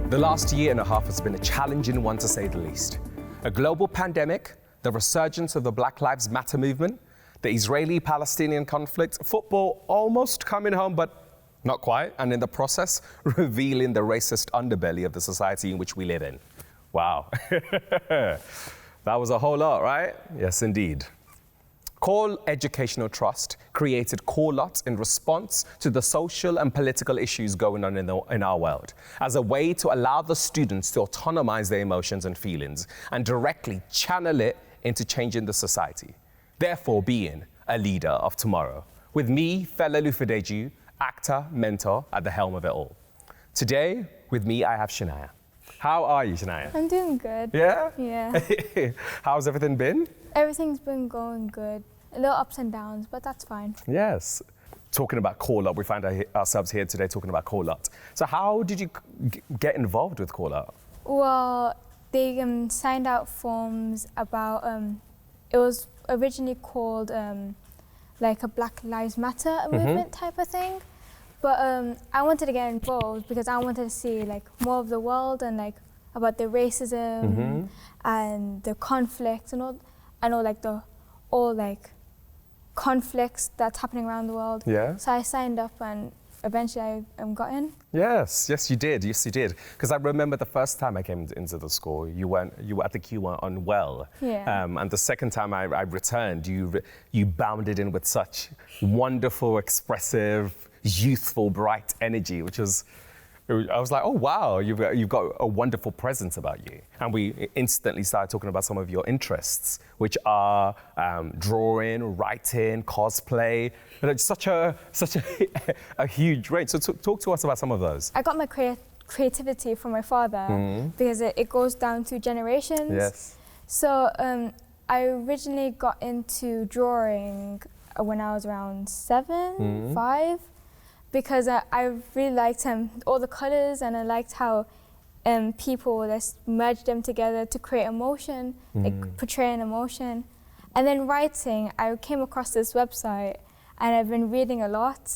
The last year and a half has been a challenging one, to say the least. A global pandemic, the resurgence of the Black Lives Matter movement, the Israeli-Palestinian conflict, football almost coming home, but not quite, and in the process, revealing the racist underbelly of the society in which we live in. Wow. That was a whole lot, right? Yes, indeed. Call Educational Trust created Call Lots in response to the social and political issues going on in our world, as a way to allow the students to autonomize their emotions and feelings and directly channel it into changing the society, therefore being a leader of tomorrow. With me, Fela Lufadeju, actor, mentor, at the helm of it all. Today, with me, I have Shania. How are you, Shania? I'm doing good. Yeah? Yeah. How's everything been? Everything's been going good. A little ups and downs, but that's fine. Yes. Talking about Call Up, we find ourselves here today talking about Call Up. So how did you get involved with Call Up? Well, they signed out forms about, it was originally called like a Black Lives Matter movement type of thing. But I wanted to get involved because I wanted to see like more of the world and like about the racism and the conflicts and all like the conflicts that's happening around the world. Yeah. So I signed up and eventually I got in. Yes, yes you did, Because I remember the first time I came into the school, you were I think you were unwell. Yeah. And the second time I returned, you bounded in with such wonderful, expressive, youthful, bright energy, I was like, oh wow, you've got a wonderful presence about you. And we instantly started talking about some of your interests, which are drawing, writing, cosplay. But it's such a huge range. So talk to us about some of those. I got my creativity from my father because it goes down through generations. Yes. So I originally got into drawing when I was around 5. Because I really liked all the colours, and I liked how people just merged them together to create emotion, like portray an emotion. And then writing, I came across this website, and I've been reading a lot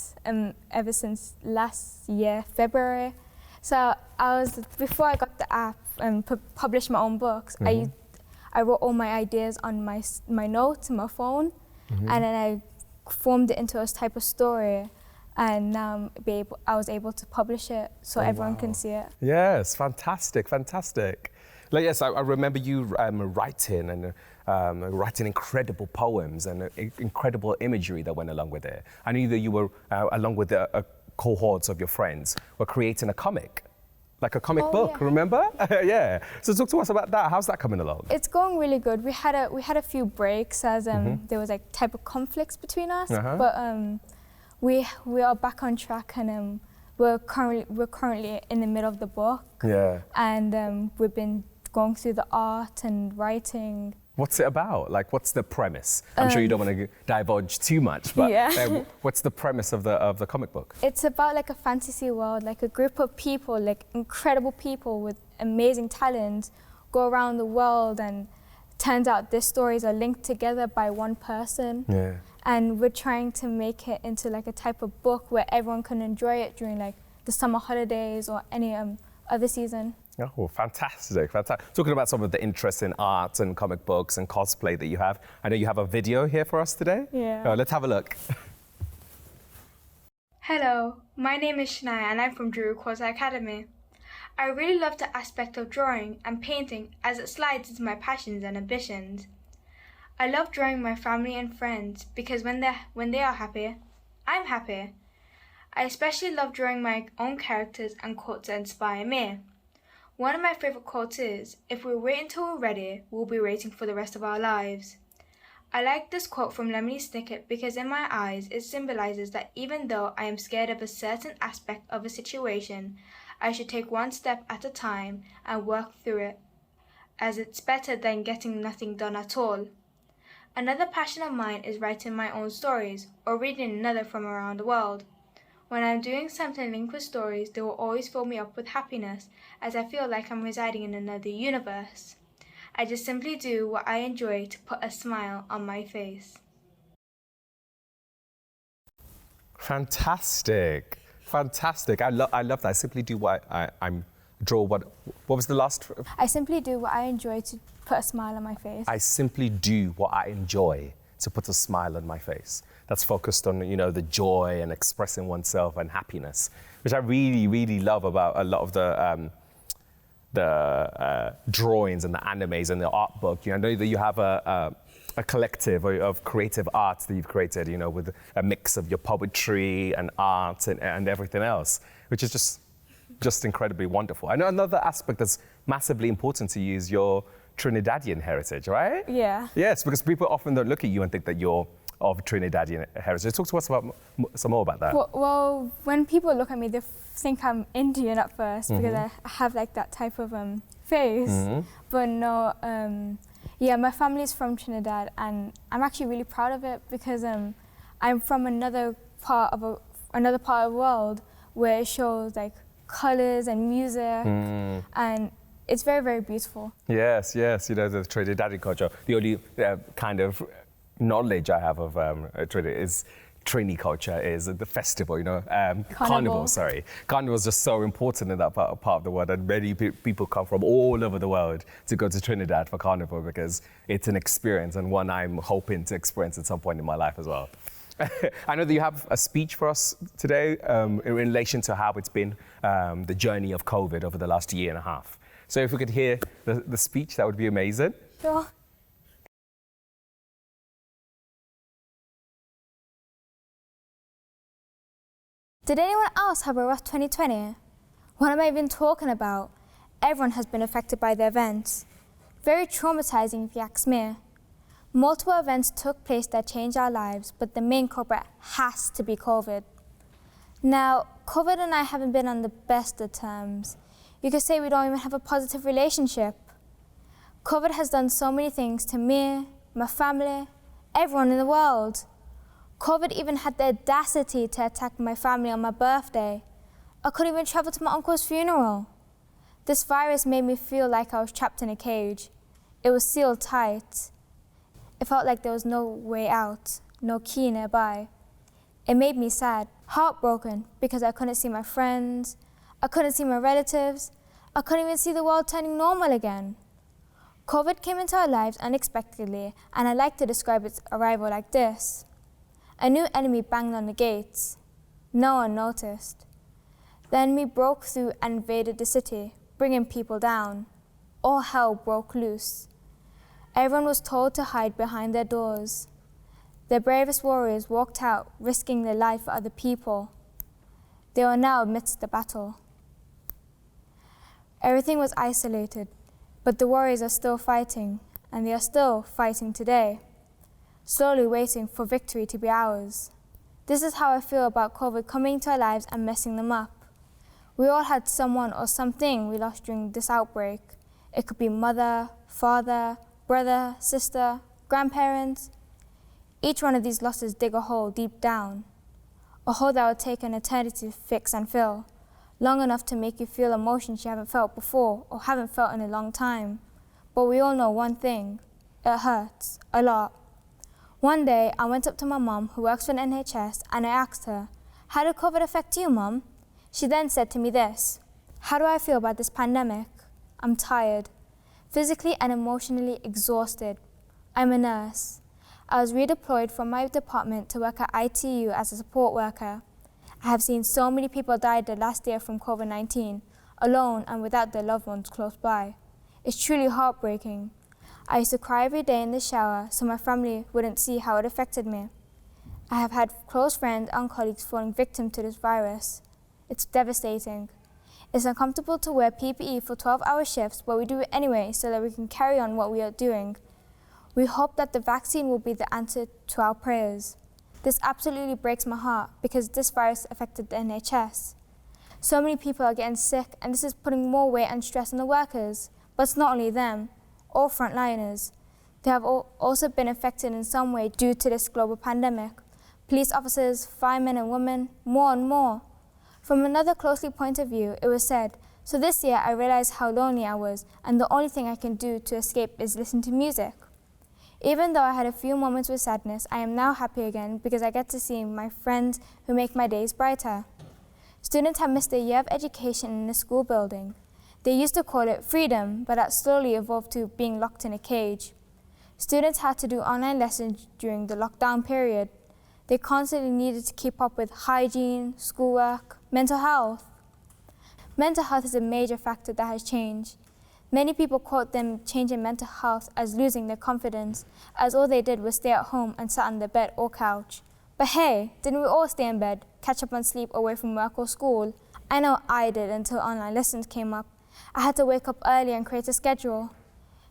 ever since last year, February. So before I got the app and published my own books, I wrote all my ideas on my notes in my phone, and then I formed it into a type of story. And now I was able to publish it so everyone can see it. Yes, fantastic. Like, yes, I remember you writing and writing incredible poems and incredible imagery that went along with it. I knew that you were, along with the cohorts of your friends, were creating a comic, like a comic book, yeah. Remember? Yeah. So talk to us about that. How's that coming along? It's going really good. We had a few breaks as there was like type of conflicts between us, but we are back on track, and we're currently in the middle of the book. Yeah. And we've been going through the art and writing. What's it about? Like, what's the premise? I'm sure you don't want to divulge too much, but what's the premise of the comic book? It's about like a fantasy world, like a group of people, like incredible people with amazing talents, go around the world, and turns out their stories are linked together by one person. Yeah. And we're trying to make it into like a type of book where everyone can enjoy it during like the summer holidays or any other season. Oh, fantastic. Talking about some of the interests in art and comic books and cosplay that you have, I know you have a video here for us today. Yeah. Let's have a look. Hello, my name is Shania and I'm from Jewellery Academy. I really love the aspect of drawing and painting as it slides into my passions and ambitions. I love drawing my family and friends because when they are happy, I'm happy. I especially love drawing my own characters and quotes that inspire me. One of my favourite quotes is, "If we wait until we're ready, we'll be waiting for the rest of our lives." I like this quote from Lemony Snicket because in my eyes it symbolises that even though I am scared of a certain aspect of a situation, I should take one step at a time and work through it, as it's better than getting nothing done at all. Another passion of mine is writing my own stories or reading another from around the world. When I'm doing something linked with stories, they will always fill me up with happiness as I feel like I'm residing in another universe. I just simply do what I enjoy to put a smile on my face. Fantastic. I love that. I simply do what I draw what was the last? I simply do what I enjoy to put a smile on my face. I simply do what I enjoy to put a smile on my face. That's focused on, you know, the joy and expressing oneself and happiness, which I really, really love about a lot of the drawings and the animes and the art book. You know, I know that you have a collective of creative arts that you've created, you know, with a mix of your poetry and art and everything else, which is just incredibly wonderful. I know another aspect that's massively important to you is your Trinidadian heritage, right? Yeah. Yes, because people often don't look at you and think that you're of Trinidadian heritage. Talk to us about some more about that. Well, when people look at me, they think I'm Indian at first because I have like that type of face. But no, yeah, my family's from Trinidad, and I'm actually really proud of it because I'm from another part of the world where it shows like colors and music, and it's very, very beautiful. Yes, you know, the Trinidadian culture. The only kind of knowledge I have of Trinidad is Trini culture is the festival, you know, Carnival, sorry. Carnival is just so important in that part of the world, and many people come from all over the world to go to Trinidad for Carnival because it's an experience and one I'm hoping to experience at some point in my life as well. I know that you have a speech for us today in relation to how it's been the journey of COVID over the last year and a half. So if we could hear the speech, that would be amazing. Sure. Did anyone else have a rough 2020? What am I even talking about? Everyone has been affected by the events. Very traumatizing if you ask me. Multiple events took place that changed our lives, but the main culprit has to be COVID. Now, COVID and I haven't been on the best of terms. You could say we don't even have a positive relationship. COVID has done so many things to me, my family, everyone in the world. COVID even had the audacity to attack my family on my birthday. I couldn't even travel to my uncle's funeral. This virus made me feel like I was trapped in a cage. It was sealed tight. It felt like there was no way out, no key nearby. It made me sad, heartbroken, because I couldn't see my friends, I couldn't see my relatives, I couldn't even see the world turning normal again. COVID came into our lives unexpectedly, and I like to describe its arrival like this. A new enemy banged on the gates. No one noticed. The enemy broke through and invaded the city, bringing people down. All hell broke loose. Everyone was told to hide behind their doors. The bravest warriors walked out, risking their life for other people. They were now amidst the battle. Everything was isolated, but the warriors are still fighting, and they are still fighting today, slowly waiting for victory to be ours. This is how I feel about COVID coming into our lives and messing them up. We all had someone or something we lost during this outbreak. It could be mother, father, brother, sister, grandparents. Each one of these losses dig a hole deep down, a hole that would take an eternity to fix and fill, long enough to make you feel emotions you haven't felt before or haven't felt in a long time. But we all know one thing, it hurts a lot. One day, I went up to my mom, who works for the NHS, and I asked her, "How did COVID affect you, Mom?" She then said to me this, "How do I feel about this pandemic? I'm tired, physically and emotionally exhausted. I'm a nurse. I was redeployed from my department to work at ITU as a support worker. I have seen so many people die the last year from COVID-19, alone and without their loved ones close by. It's truly heartbreaking. I used to cry every day in the shower so my family wouldn't see how it affected me. I have had close friends and colleagues falling victim to this virus. It's devastating. It's uncomfortable to wear PPE for 12-hour shifts, but we do it anyway so that we can carry on what we are doing. We hope that the vaccine will be the answer to our prayers. This absolutely breaks my heart because this virus affected the NHS. So many people are getting sick, and this is putting more weight and stress on the workers. But it's not only them, all frontliners. They have also been affected in some way due to this global pandemic. Police officers, firemen and women, more and more. From another closely point of view, it was said, "So this year I realized how lonely I was, and the only thing I can do to escape is listen to music." Even though I had a few moments with sadness, I am now happy again because I get to see my friends who make my days brighter. Students have missed a year of education in a school building. They used to call it freedom, but that slowly evolved to being locked in a cage. Students had to do online lessons during the lockdown period. They constantly needed to keep up with hygiene, schoolwork, mental health. Mental health is a major factor that has changed. Many people quote them changing mental health as losing their confidence, as all they did was stay at home and sat on their bed or couch. But hey, didn't we all stay in bed, catch up on sleep away from work or school? I know I did until online lessons came up. I had to wake up early and create a schedule.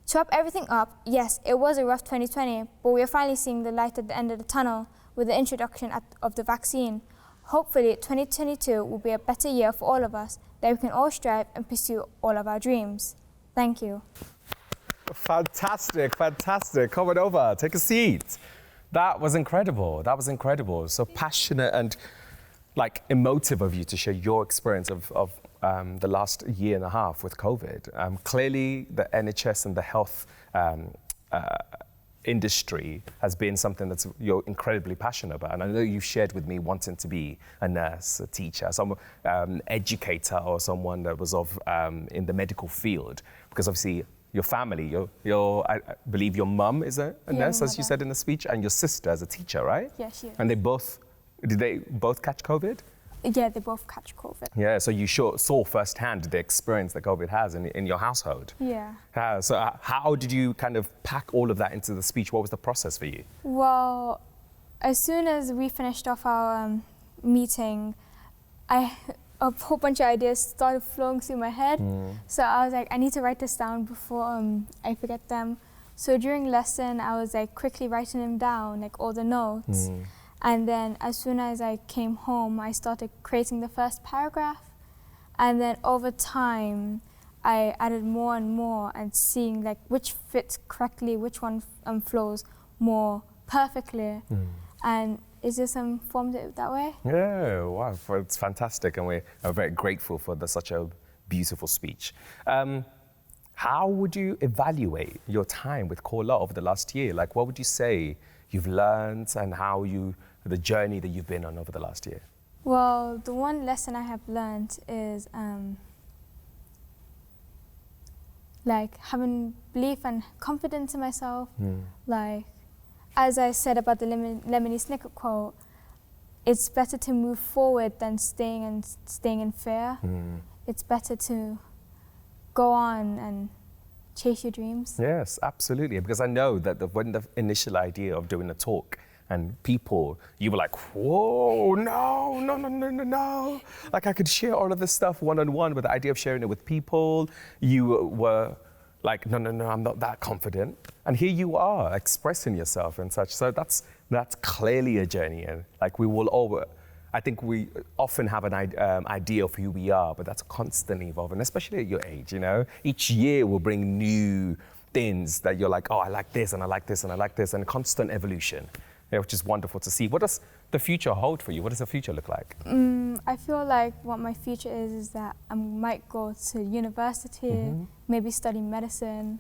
To wrap everything up, yes, it was a rough 2020, but we are finally seeing the light at the end of the tunnel with the introduction of the vaccine. Hopefully, 2022 will be a better year for all of us, that we can all strive and pursue all of our dreams. Thank you. Fantastic, fantastic. Come on over, take a seat. That was incredible. That was incredible. So passionate and like emotive of you to share your experience of the last year and a half with COVID. Clearly, the NHS and the health industry has been something that you're incredibly passionate about. And I know you've shared with me wanting to be a nurse, a teacher, some educator or someone that was in the medical field. Because obviously your family, I believe your mum is a nurse, as you said in the speech, and your sister is a teacher, right? Yeah, she is. And did they both catch COVID? Yeah, they both catch COVID. Yeah, so you saw firsthand the experience that COVID has in your household. Yeah. So how did you kind of pack all of that into the speech? What was the process for you? Well, as soon as we finished off our meeting, a whole bunch of ideas started flowing through my head. So I was like, I need to write this down before I forget them. So during lesson, I was like quickly writing them down, like all the notes. And then as soon as I came home, I started creating the first paragraph. And then over time, I added more and more and seeing like which fits correctly, which one flows more perfectly. And it just formed it that way. Yeah, wow, it's fantastic. And we are very grateful for such a beautiful speech. How would you evaluate your time with Kola over the last year? Like, what would you say you've learned and the journey that you've been on over the last year? Well, the one lesson I have learned is like having belief and confidence in myself. Like, as I said about the Lemony Snicket quote, it's better to move forward than staying in fear. It's better to go on and chase your dreams. Yes, absolutely. Because I know that when the initial idea of doing a talk and people, you were like, whoa, no. Like I could share all of this stuff one-on-one, but the idea of sharing it with people, you were like, no, I'm not that confident. And here you are expressing yourself and such. So that's clearly a journey. And like I think we often have an idea of who we are, but that's constantly evolving, especially at your age, you know? Each year will bring new things that you're like, oh, I like this, and I like this, and I like this, and constant evolution, which is wonderful to see. What does the future hold for you? What does the future look like? I feel like what my future is that I might go to university, maybe study medicine,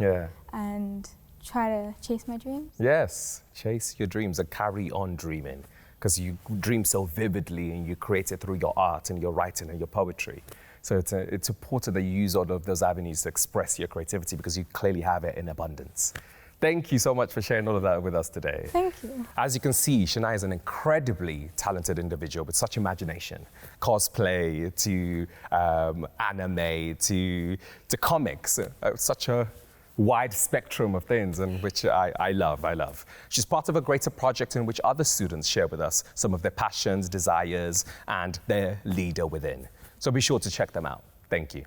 and try to chase my dreams. Yes, chase your dreams and carry on dreaming. Because you dream so vividly and you create it through your art and your writing and your poetry. So it's important that you use all of those avenues to express your creativity because you clearly have it in abundance. Thank you so much for sharing all of that with us today. Thank you. As you can see, Shania is an incredibly talented individual with such imagination. Cosplay to anime to comics, such a wide spectrum of things, and which I love. She's part of a greater project in which other students share with us some of their passions, desires, and their leader within. So be sure to check them out. Thank you.